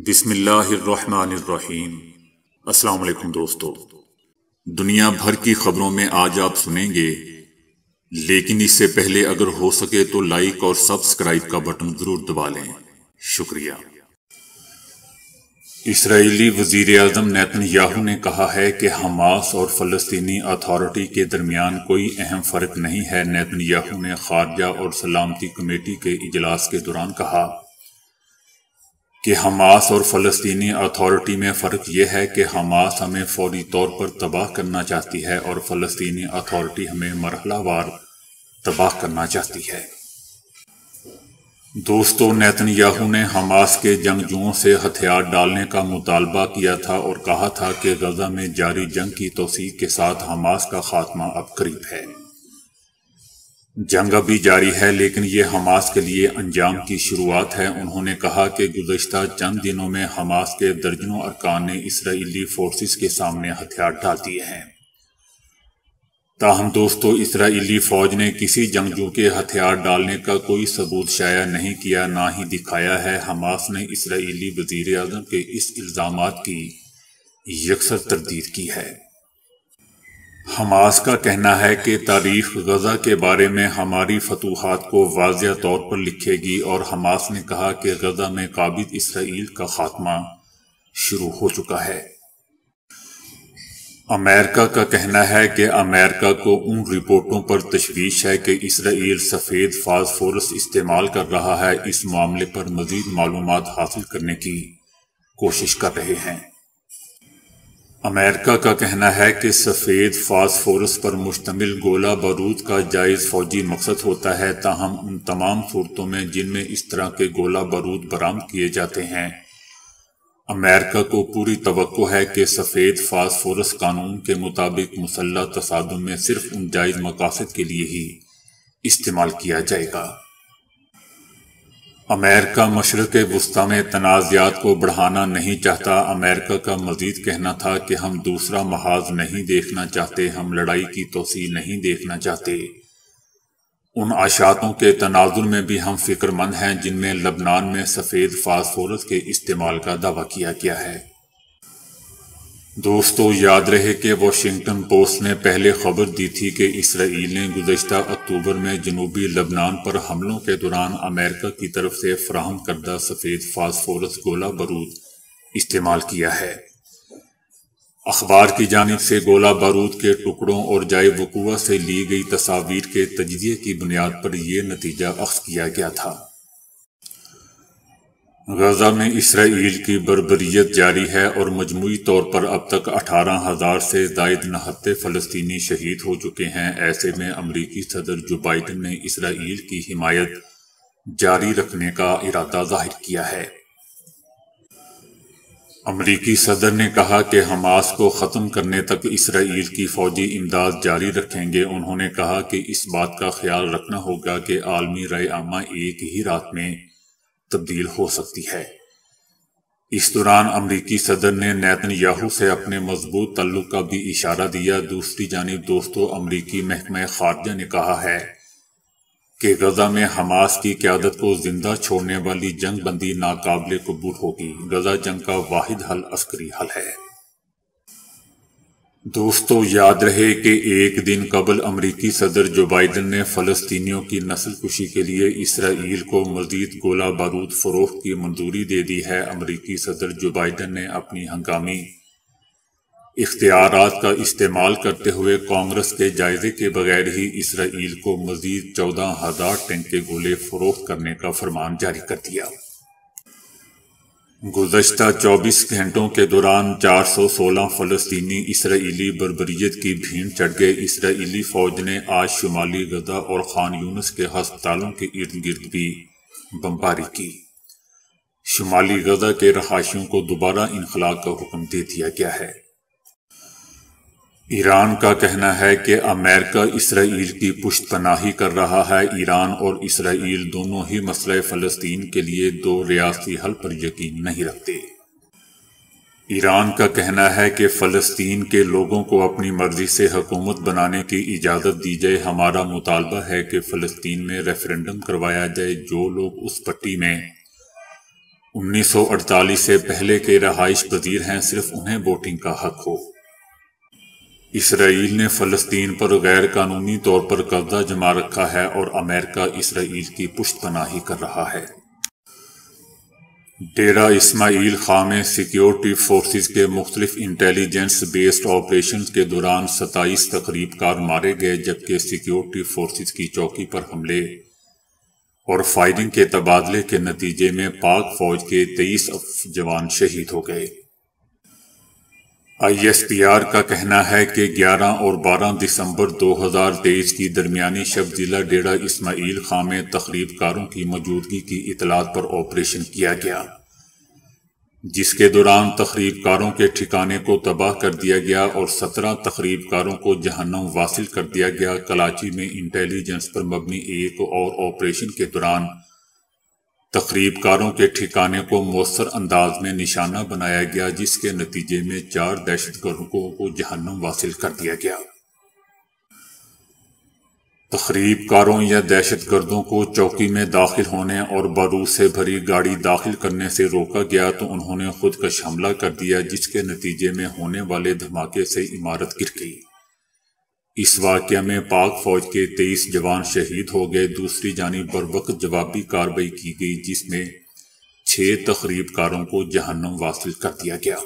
بسم اللہ الرحمن الرحیم۔ السلام علیکم دوستو، دنیا بھر کی خبروں میں آج آپ سنیں گے، لیکن اس سے پہلے اگر ہو سکے تو لائک اور سبسکرائب کا بٹن ضرور دبا لیں۔ شکریہ۔ اسرائیلی وزیر اعظم نیتن یاہو نے کہا ہے کہ حماس اور فلسطینی اتھارٹی کے درمیان کوئی اہم فرق نہیں ہے۔ نیتن یاہو نے خارجہ اور سلامتی کمیٹی کے اجلاس کے دوران کہا کہ حماس اور فلسطینی اتھارٹی میں فرق یہ ہے کہ حماس ہمیں فوری طور پر تباہ کرنا چاہتی ہے اور فلسطینی اتھارٹی ہمیں مرحلہ وار تباہ کرنا چاہتی ہے۔ دوستو، نیتن یاہو نے حماس کے جنگجوؤں سے ہتھیار ڈالنے کا مطالبہ کیا تھا اور کہا تھا کہ غزہ میں جاری جنگ کی توسیع کے ساتھ حماس کا خاتمہ اب قریب ہے۔ جنگ ابھی جاری ہے لیکن یہ حماس کے لیے انجام کی شروعات ہے۔ انہوں نے کہا کہ گزشتہ چند دنوں میں حماس کے درجنوں ارکان نے اسرائیلی فورسز کے سامنے ہتھیار ڈال دیے ہیں۔ تاہم دوستو، اسرائیلی فوج نے کسی جنگجو کے ہتھیار ڈالنے کا کوئی ثبوت شائع نہیں کیا، نہ ہی دکھایا ہے۔ حماس نے اسرائیلی وزیر اعظم کے اس الزامات کی یکسر تردید کی ہے۔ حماس کا کہنا ہے کہ تاریخ غزہ کے بارے میں ہماری فتوحات کو واضح طور پر لکھے گی، اور حماس نے کہا کہ غزہ میں قابض اسرائیل کا خاتمہ شروع ہو چکا ہے۔ امریکہ کا کہنا ہے کہ امریکہ کو ان رپورٹوں پر تشویش ہے کہ اسرائیل سفید فاسفورس استعمال کر رہا ہے۔ اس معاملے پر مزید معلومات حاصل کرنے کی کوشش کر رہے ہیں۔ امریکہ کا کہنا ہے کہ سفید فاسفورس پر مشتمل گولہ بارود کا جائز فوجی مقصد ہوتا ہے، تاہم ان تمام صورتوں میں جن میں اس طرح کے گولہ بارود برآمد کیے جاتے ہیں، امریکہ کو پوری توقع ہے کہ سفید فاسفورس قانون کے مطابق مسلح تصادم میں صرف ان جائز مقاصد کے لیے ہی استعمال کیا جائے گا۔ امریکہ مشرق وسطی میں تنازعات کو بڑھانا نہیں چاہتا۔ امریکہ کا مزید کہنا تھا کہ ہم دوسرا محاذ نہیں دیکھنا چاہتے، ہم لڑائی کی توسیع نہیں دیکھنا چاہتے۔ ان اشاعتوں کے تناظر میں بھی ہم فکر مند ہیں جن میں لبنان میں سفید فاسفورس کے استعمال کا دعویٰ کیا گیا ہے۔ دوستو، یاد رہے کہ واشنگٹن پوسٹ نے پہلے خبر دی تھی کہ اسرائیل نے گزشتہ اکتوبر میں جنوبی لبنان پر حملوں کے دوران امریکہ کی طرف سے فراہم کردہ سفید فاسفورس گولہ بارود استعمال کیا ہے۔ اخبار کی جانب سے گولہ بارود کے ٹکڑوں اور جائے وقوع سے لی گئی تصاویر کے تجزیے کی بنیاد پر یہ نتیجہ اخذ کیا گیا تھا۔ غزہ میں اسرائیل کی بربریت جاری ہے اور مجموعی طور پر اب تک 18,000 سے زائد نہتے فلسطینی شہید ہو چکے ہیں۔ ایسے میں امریکی صدر جو بائیڈن نے اسرائیل کی حمایت جاری رکھنے کا ارادہ ظاہر کیا ہے۔ امریکی صدر نے کہا کہ حماس کو ختم کرنے تک اسرائیل کی فوجی امداد جاری رکھیں گے۔ انہوں نے کہا کہ اس بات کا خیال رکھنا ہوگا کہ عالمی رائے عامہ ایک ہی رات میں تبدیل ہو سکتی ہے۔ اس دوران امریکی صدر نے نیتن یاہو سے اپنے مضبوط تعلق کا بھی اشارہ دیا۔ دوسری جانب دوستو، امریکی محکمہ خارجہ نے کہا ہے کہ غزہ میں حماس کی قیادت کو زندہ چھوڑنے والی جنگ بندی ناقابل قبول ہوگی۔ غزہ جنگ کا واحد حل عسکری حل ہے۔ دوستو، یاد رہے کہ ایک دن قبل امریکی صدر جو بائیڈن نے فلسطینیوں کی نسل کشی کے لیے اسرائیل کو مزید گولہ بارود فروخت کی منظوری دے دی ہے۔ امریکی صدر جو بائیڈن نے اپنی ہنگامی اختیارات کا استعمال کرتے ہوئے کانگریس کے جائزے کے بغیر ہی اسرائیل کو مزید 14,000 ٹینک کے گولے فروخت کرنے کا فرمان جاری کر دیا۔ گزشتہ 24 گھنٹوں کے دوران 416 فلسطینی اسرائیلی بربریت کی بھینٹ چڑھ گئے۔ اسرائیلی فوج نے آج شمالی غزہ اور خان یونس کے ہسپتالوں کے ارد گرد بھی بمباری کی۔ شمالی غزہ کے رہائشیوں کو دوبارہ انخلاء کا حکم دے دیا گیا ہے۔ ایران کا کہنا ہے کہ امریکہ اسرائیل کی پشت پناہی کر رہا ہے۔ ایران اور اسرائیل دونوں ہی مسئلہ فلسطین کے لیے دو ریاستی حل پر یقین نہیں رکھتے۔ ایران کا کہنا ہے کہ فلسطین کے لوگوں کو اپنی مرضی سے حکومت بنانے کی اجازت دی جائے۔ ہمارا مطالبہ ہے کہ فلسطین میں ریفرنڈم کروایا جائے۔ جو لوگ اس پٹی میں 1948 سے پہلے کے رہائش پذیر ہیں، صرف انہیں ووٹنگ کا حق ہو۔ اسرائیل نے فلسطین پر غیر قانونی طور پر قبضہ جما رکھا ہے اور امریکہ اسرائیل کی پشت پناہی کر رہا ہے۔ ڈیرہ اسماعیل خاں میں سیکیورٹی فورسز کے مختلف انٹیلیجنس بیسڈ آپریشنز کے دوران 27 تخریب کار مارے گئے، جبکہ سیکیورٹی فورسز کی چوکی پر حملے اور فائرنگ کے تبادلے کے نتیجے میں پاک فوج کے 23 جوان شہید ہو گئے۔ ISPR کا کہنا ہے کہ 11 اور 12 دسمبر 2023 کی درمیانی شب ضلع ڈیرہ اسماعیل خاں میں تخریب کاروں کی موجودگی کی اطلاعات پر آپریشن کیا گیا، جس کے دوران تخریب کاروں کے ٹھکانے کو تباہ کر دیا گیا اور 17 تخریب کاروں کو جہنم واصل کر دیا گیا۔ کراچی میں انٹیلیجنس پر مبنی ایک اور آپریشن کے دوران تخریب کاروں کے ٹھکانے کو مؤثر انداز میں نشانہ بنایا گیا، جس کے نتیجے میں 4 دہشت گردوں کو جہنم واصل کر دیا گیا۔ تخریب کاروں یا دہشت گردوں کو چوکی میں داخل ہونے اور بارود سے بھری گاڑی داخل کرنے سے روکا گیا تو انہوں نے خودکش حملہ کر دیا، جس کے نتیجے میں ہونے والے دھماکے سے عمارت گر گئی۔ اس واقعہ میں پاک فوج کے 23 جوان شہید ہو گئے۔ دوسری جانب بروقت جوابی کارروائی کی گئی، جس میں 6 تخریب کاروں کو جہنم واصل کر دیا گیا۔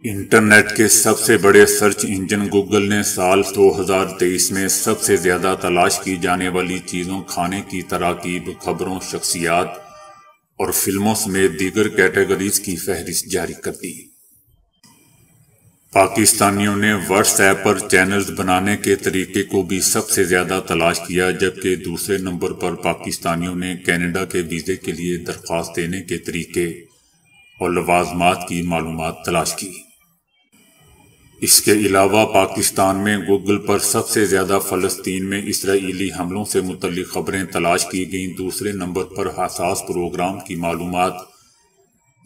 انٹرنیٹ کے سب سے بڑے سرچ انجن گوگل نے سال 2023 میں سب سے زیادہ تلاش کی جانے والی چیزوں، کھانے کی تراکیب، خبروں، شخصیات اور فلموں سمیت دیگر کیٹیگریز کی فہرست جاری کر دی۔ پاکستانیوں نے واٹس ایپ پر چینلز بنانے کے طریقے کو بھی سب سے زیادہ تلاش کیا، جبکہ دوسرے نمبر پر پاکستانیوں نے کینیڈا کے ویزے کے لیے درخواست دینے کے طریقے اور لوازمات کی معلومات تلاش کی۔ اس کے علاوہ پاکستان میں گوگل پر سب سے زیادہ فلسطین میں اسرائیلی حملوں سے متعلق خبریں تلاش کی گئیں، دوسرے نمبر پر حساس پروگرام کی معلومات،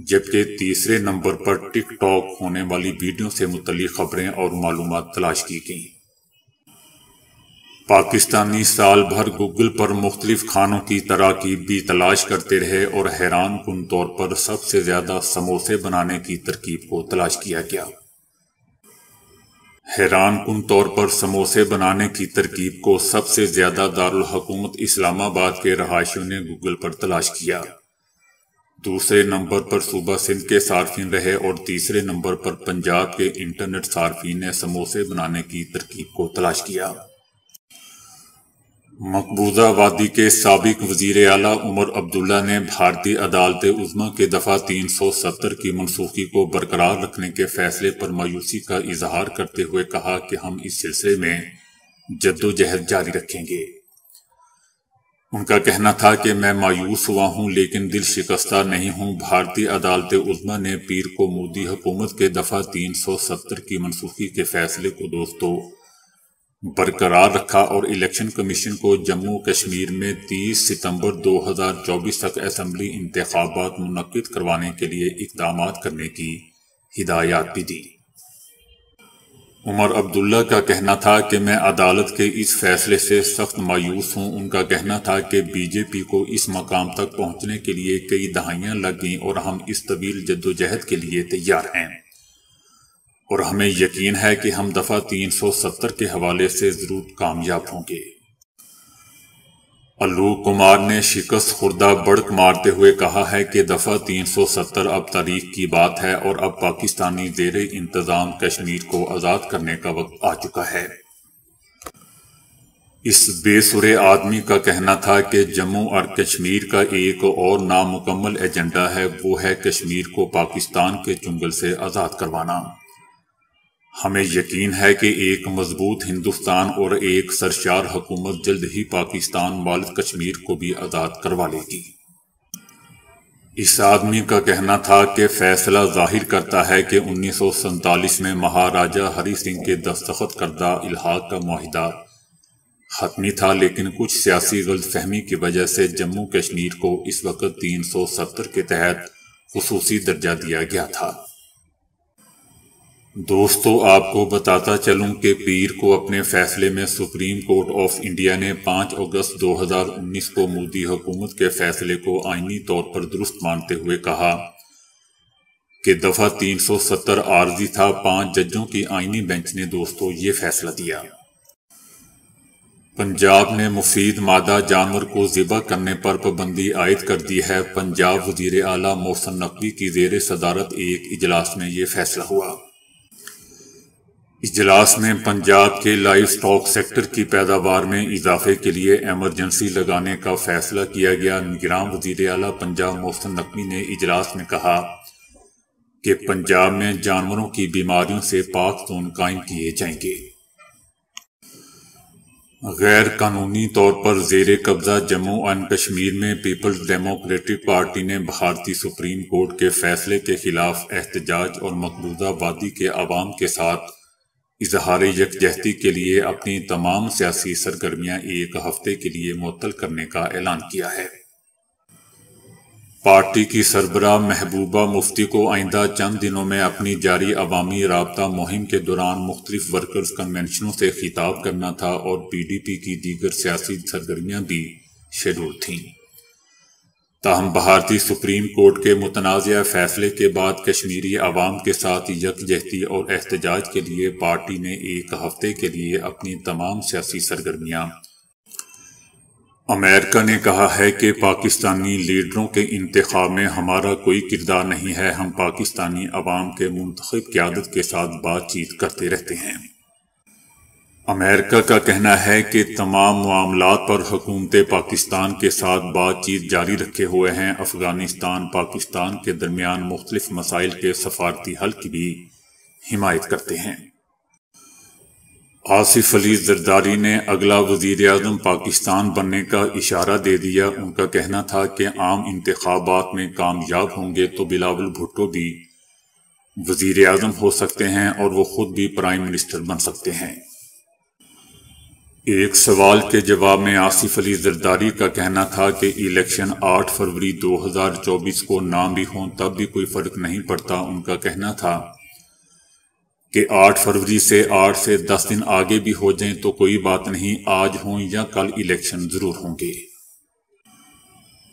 جبکہ تیسرے نمبر پر ٹک ٹاک ہونے والی ویڈیو سے متعلق خبریں اور معلومات تلاش کی گئیں۔ پاکستانی سال بھر گوگل پر مختلف کھانوں کی تراکیب بھی تلاش کرتے رہے اور حیران کن طور پر سب سے زیادہ سموسے بنانے کی ترکیب کو تلاش کیا گیا۔ حیران کن طور پر سموسے بنانے کی ترکیب کو سب سے زیادہ دارالحکومت اسلام آباد کے رہائشیوں نے گوگل پر تلاش کیا۔ دوسرے نمبر پر صوبہ سندھ کے صارفین رہے اور تیسرے نمبر پر پنجاب کے انٹرنیٹ صارفین نے سموسے بنانے کی ترکیب کو تلاش کیا۔ مقبوضہ وادی کے سابق وزیر اعلیٰ عمر عبداللہ نے بھارتی عدالت عظمیٰ کے دفعہ 370 کی منسوخی کو برقرار رکھنے کے فیصلے پر مایوسی کا اظہار کرتے ہوئے کہا کہ ہم اس سلسلے میں جدوجہد جاری رکھیں گے۔ ان کا کہنا تھا کہ میں مایوس ہوا ہوں لیکن دل شکستہ نہیں ہوں۔ بھارتی عدالت عظمیٰ نے پیر کو مودی حکومت کے دفعہ 370 کی منسوخی کے فیصلے کو برقرار رکھا اور الیکشن کمیشن کو جموں کشمیر میں 30 ستمبر 2024 تک اسمبلی انتخابات منعقد کروانے کے لیے اقدامات کرنے کی ہدایات بھی دی۔ عمر عبداللہ کا کہنا تھا کہ میں عدالت کے اس فیصلے سے سخت مایوس ہوں۔ ان کا کہنا تھا کہ بی جے پی کو اس مقام تک پہنچنے کے لیے کئی دہائیاں لگ گئیں اور ہم اس طویل جدوجہد کے لیے تیار ہیں اور ہمیں یقین ہے کہ ہم دفعہ 370 کے حوالے سے ضرور کامیاب ہوں گے۔ الوک کمار نے شکست خوردہ بڑک مارتے ہوئے کہا ہے کہ دفعہ 370 اب تاریخ کی بات ہے اور اب پاکستانی زیر انتظام کشمیر کو آزاد کرنے کا وقت آ چکا ہے۔ اس بے سرے آدمی کا کہنا تھا کہ جموں اور کشمیر کا ایک اور نامکمل ایجنڈا ہے، وہ ہے کشمیر کو پاکستان کے چنگل سے آزاد کروانا۔ ہمیں یقین ہے کہ ایک مضبوط ہندوستان اور ایک سرشار حکومت جلد ہی پاکستان والد کشمیر کو بھی آزاد کروا لے گی۔ اس آدمی کا کہنا تھا کہ فیصلہ ظاہر کرتا ہے کہ 1947 میں مہاراجہ ہری سنگھ کے دستخط کردہ الحاق کا معاہدہ حتمی تھا، لیکن کچھ سیاسی غلط فہمی کی وجہ سے جموں کشمیر کو اس وقت 370 کے تحت خصوصی درجہ دیا گیا تھا۔ دوستو، آپ کو بتاتا چلوں کہ پیر کو اپنے فیصلے میں سپریم کورٹ آف انڈیا نے 5 اگست 2019 کو مودی حکومت کے فیصلے کو آئینی طور پر درست مانتے ہوئے کہا کہ دفعہ 370 عارضی تھا۔ 5 ججوں کی آئینی بینچ نے دوستو یہ فیصلہ دیا۔ پنجاب نے مفید مادہ جانور کو ذبح کرنے پر پابندی عائد کر دی ہے۔ پنجاب وزیر اعلیٰ محسن نقوی کی زیر صدارت ایک اجلاس میں یہ فیصلہ ہوا۔ اجلاس میں پنجاب کے لائیو سٹاک سیکٹر کی پیداوار میں اضافے کے لیے ایمرجنسی لگانے کا فیصلہ کیا گیا۔ نگراں وزیر اعلیٰ پنجاب محسن نقوی نے اجلاس میں کہا کہ پنجاب میں جانوروں کی بیماریوں سے پاک زون قائم کیے جائیں گے۔ غیر قانونی طور پر زیر قبضہ جموں اینڈ کشمیر میں پیپلز ڈیموکریٹک پارٹی نے بھارتی سپریم کورٹ کے فیصلے کے خلاف احتجاج اور مقبوضہ وادی کے عوام کے ساتھ اظہار یکجہتی کے لیے اپنی تمام سیاسی سرگرمیاں ایک ہفتے کے لیے معطل کرنے کا اعلان کیا ہے۔ پارٹی کی سربراہ محبوبہ مفتی کو آئندہ چند دنوں میں اپنی جاری عوامی رابطہ مہم کے دوران مختلف ورکرز کنونشنوں سے خطاب کرنا تھا اور پی ڈی پی کی دیگر سیاسی سرگرمیاں بھی شیڈول تھیں۔ تاہم بھارتی سپریم کورٹ کے متنازع فیصلے کے بعد کشمیری عوام کے ساتھ یکجہتی اور احتجاج کے لیے پارٹی نے ایک ہفتے کے لیے اپنی تمام سیاسی سرگرمیاں۔ امریکہ نے کہا ہے کہ پاکستانی لیڈروں کے انتخاب میں ہمارا کوئی کردار نہیں ہے، ہم پاکستانی عوام کے منتخب قیادت کے ساتھ بات چیت کرتے رہتے ہیں۔ امریکہ کا کہنا ہے کہ تمام معاملات پر حکومت پاکستان کے ساتھ بات چیت جاری رکھے ہوئے ہیں۔ افغانستان پاکستان کے درمیان مختلف مسائل کے سفارتی حل کی بھی حمایت کرتے ہیں۔ آصف علی زرداری نے اگلا وزیر اعظم پاکستان بننے کا اشارہ دے دیا۔ ان کا کہنا تھا کہ عام انتخابات میں کامیاب ہوں گے تو بلاول بھٹو بھی وزیر اعظم ہو سکتے ہیں اور وہ خود بھی پرائم منسٹر بن سکتے ہیں۔ ایک سوال کے جواب میں آصف علی زرداری کا کہنا تھا کہ الیکشن 8 فروری 2024 کو نہ بھی ہوں تب بھی کوئی فرق نہیں پڑتا۔ ان کا کہنا تھا کہ 8 فروری سے 8 سے 10 دن آگے بھی ہو جائیں تو کوئی بات نہیں، آج ہوں یا کل الیکشن ضرور ہوں گے۔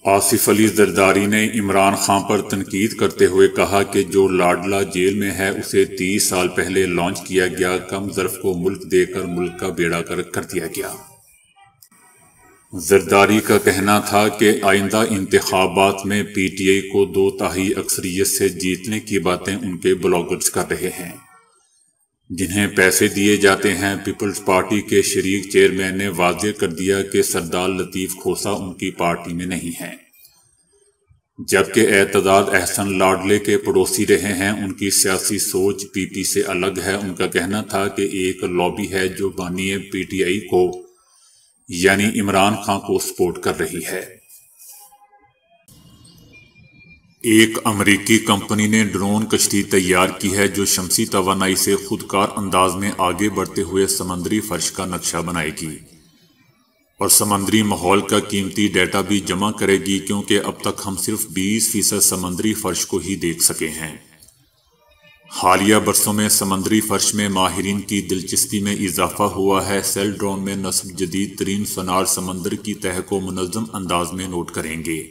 آصف علی زرداری نے عمران خان پر تنقید کرتے ہوئے کہا کہ جو لاڈلا جیل میں ہے اسے 30 سال پہلے لانچ کیا گیا، کم ظرف کو ملک دے کر ملک کا بیڑا گرک کر دیا گیا۔ زرداری کا کہنا تھا کہ آئندہ انتخابات میں پی ٹی آئی کو 2/3 اکثریت سے جیتنے کی باتیں ان کے بلاگرز کر رہے ہیں، جنہیں پیسے دیے جاتے ہیں۔ پیپلز پارٹی کے شریک چیئرمین نے واضح کر دیا کہ سردار لطیف کھوسہ ان کی پارٹی میں نہیں ہیں، جبکہ اعتزاز احسن لاڈلے کے پڑوسی رہے ہیں۔ ان کی سیاسی سوچ پی پی سے الگ ہے۔ ان کا کہنا تھا کہ ایک لابی ہے جو بانی پی ٹی آئی کو یعنی عمران خان کو سپورٹ کر رہی ہے۔ ایک امریکی کمپنی نے ڈرون کشتی تیار کی ہے جو شمسی توانائی سے خودکار انداز میں آگے بڑھتے ہوئے سمندری فرش کا نقشہ بنائے گی اور سمندری ماحول کا قیمتی ڈیٹا بھی جمع کرے گی، کیونکہ اب تک ہم صرف 20% سمندری فرش کو ہی دیکھ سکے ہیں۔ حالیہ برسوں میں سمندری فرش میں ماہرین کی دلچسپی میں اضافہ ہوا ہے۔ سیل ڈرون میں نصب جدید ترین سونار سمندر کی تہہ کو منظم انداز میں نوٹ کریں گے،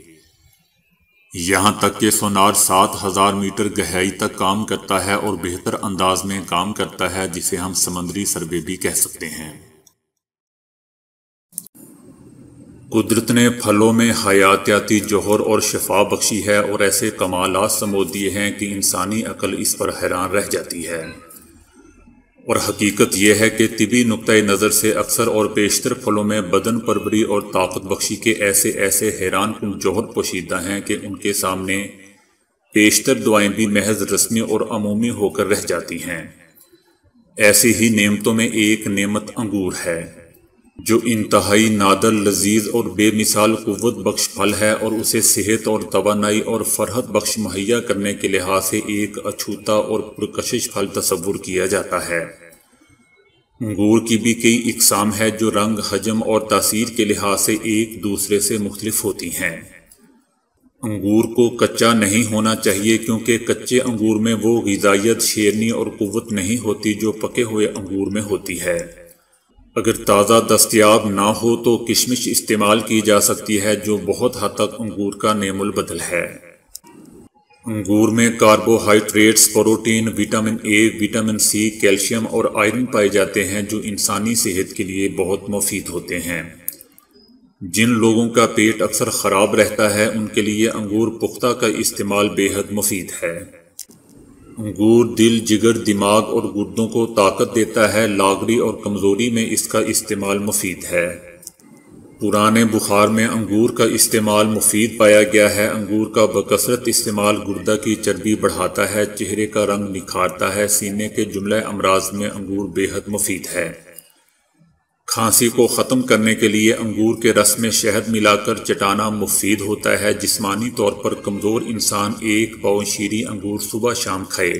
یہاں تک کہ سونار 7000 میٹر گہرائی تک کام کرتا ہے اور بہتر انداز میں کام کرتا ہے، جسے ہم سمندری سروے بھی کہہ سکتے ہیں۔ قدرت نے پھلوں میں حیاتیاتی جوہر اور شفا بخشی ہے اور ایسے کمالات سمو دیے ہیں کہ انسانی عقل اس پر حیران رہ جاتی ہے، اور حقیقت یہ ہے کہ طبی نقطۂ نظر سے اکثر اور بیشتر پھلوں میں بدن پروری اور طاقت بخشی کے ایسے حیران کن جوہر پوشیدہ ہیں کہ ان کے سامنے بیشتر دعائیں بھی محض رسمی اور عمومی ہو کر رہ جاتی ہیں۔ ایسی ہی نعمتوں میں ایک نعمت انگور ہے، جو انتہائی نادر، لذیذ اور بے مثال قوت بخش پھل ہے، اور اسے صحت اور توانائی اور فرحت بخش مہیا کرنے کے لحاظ سے ایک اچھوتا اور پرکشش پھل تصور کیا جاتا ہے۔ انگور کی بھی کئی اقسام ہیں جو رنگ، حجم اور تاثیر کے لحاظ سے ایک دوسرے سے مختلف ہوتی ہیں۔ انگور کو کچا نہیں ہونا چاہیے کیونکہ کچے انگور میں وہ غذائیت، شیرنی اور قوت نہیں ہوتی جو پکے ہوئے انگور میں ہوتی ہے۔ اگر تازہ دستیاب نہ ہو تو کشمش استعمال کی جا سکتی ہے جو بہت حد تک انگور کا نعم البدل ہے۔ انگور میں carbohydrates, protein, vitamin A, vitamin C, calcium اور آئرن پائے جاتے ہیں جو انسانی صحت کے لیے بہت مفید ہوتے ہیں۔ جن لوگوں کا پیٹ اکثر خراب رہتا ہے ان کے لیے انگور پختہ کا استعمال بے حد مفید ہے۔ انگور دل، جگر، دماغ اور گردوں کو طاقت دیتا ہے۔ لاغری اور کمزوری میں اس کا استعمال مفید ہے۔ پرانے بخار میں انگور کا استعمال مفید پایا گیا ہے۔ انگور کا بکثرت استعمال گردہ کی چربی بڑھاتا ہے، چہرے کا رنگ نکھارتا ہے۔ سینے کے جملہ امراض میں انگور بے حد مفید ہے۔ کھانسی کو ختم کرنے کے لیے انگور کے رس میں شہد ملا کر چٹانا مفید ہوتا ہے۔ جسمانی طور پر کمزور انسان 1 پاؤ شیریں انگور صبح شام کھائے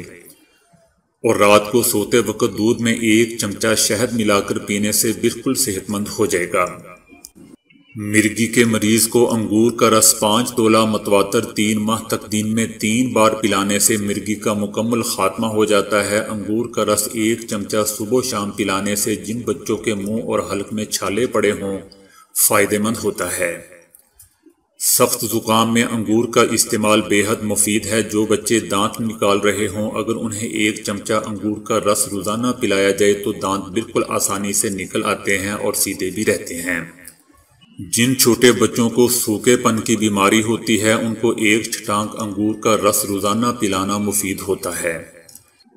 اور رات کو سوتے وقت دودھ میں 1 چمچہ شہد ملا کر پینے سے بالکل صحت مند ہو جائے گا۔ مرگی کے مریض کو انگور کا رس 5 تولہ متواتر 3 ماہ تک دن میں 3 بار پلانے سے مرگی کا مکمل خاتمہ ہو جاتا ہے۔ انگور کا رس 1 چمچہ صبح و شام پلانے سے جن بچوں کے منہ اور حلق میں چھالے پڑے ہوں فائدہ مند ہوتا ہے۔ سخت زکام میں انگور کا استعمال بے حد مفید ہے۔ جو بچے دانت نکال رہے ہوں اگر انہیں 1 چمچہ انگور کا رس روزانہ پلایا جائے تو دانت بالکل آسانی سے نکل آتے ہیں اور سیدھے بھی رہتے ہیں۔ جن چھوٹے بچوں کو سوکھے پن کی بیماری ہوتی ہے ان کو 1 چھٹانک انگور کا رس روزانہ پلانا مفید ہوتا ہے۔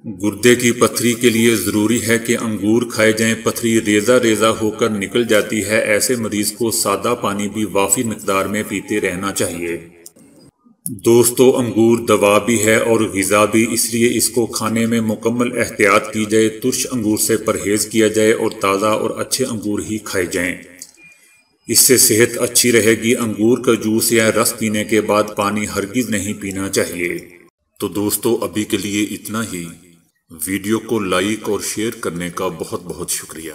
گردے کی پتھری کے لیے ضروری ہے کہ انگور کھائے جائیں۔ پتھری ریزہ ریزہ ہو کر نکل جاتی ہے۔ ایسے مریض کو سادہ پانی بھی وافر مقدار میں پیتے رہنا چاہیے۔ دوستو، انگور دوا بھی ہے اور غذا بھی، اس لیے اس کو کھانے میں مکمل احتیاط کی جائے۔ ترش انگور سے پرہیز کیا جائے اور تازہ اور اچھے انگور ہی کھائے جائیں، اس سے صحت اچھی رہے گی۔ انگور کا جوس یا رس پینے کے بعد پانی ہرگز نہیں پینا چاہیے۔ تو دوستو، ابھی کے لیے اتنا ہی۔ ویڈیو کو لائک اور شیئر کرنے کا بہت بہت شکریہ۔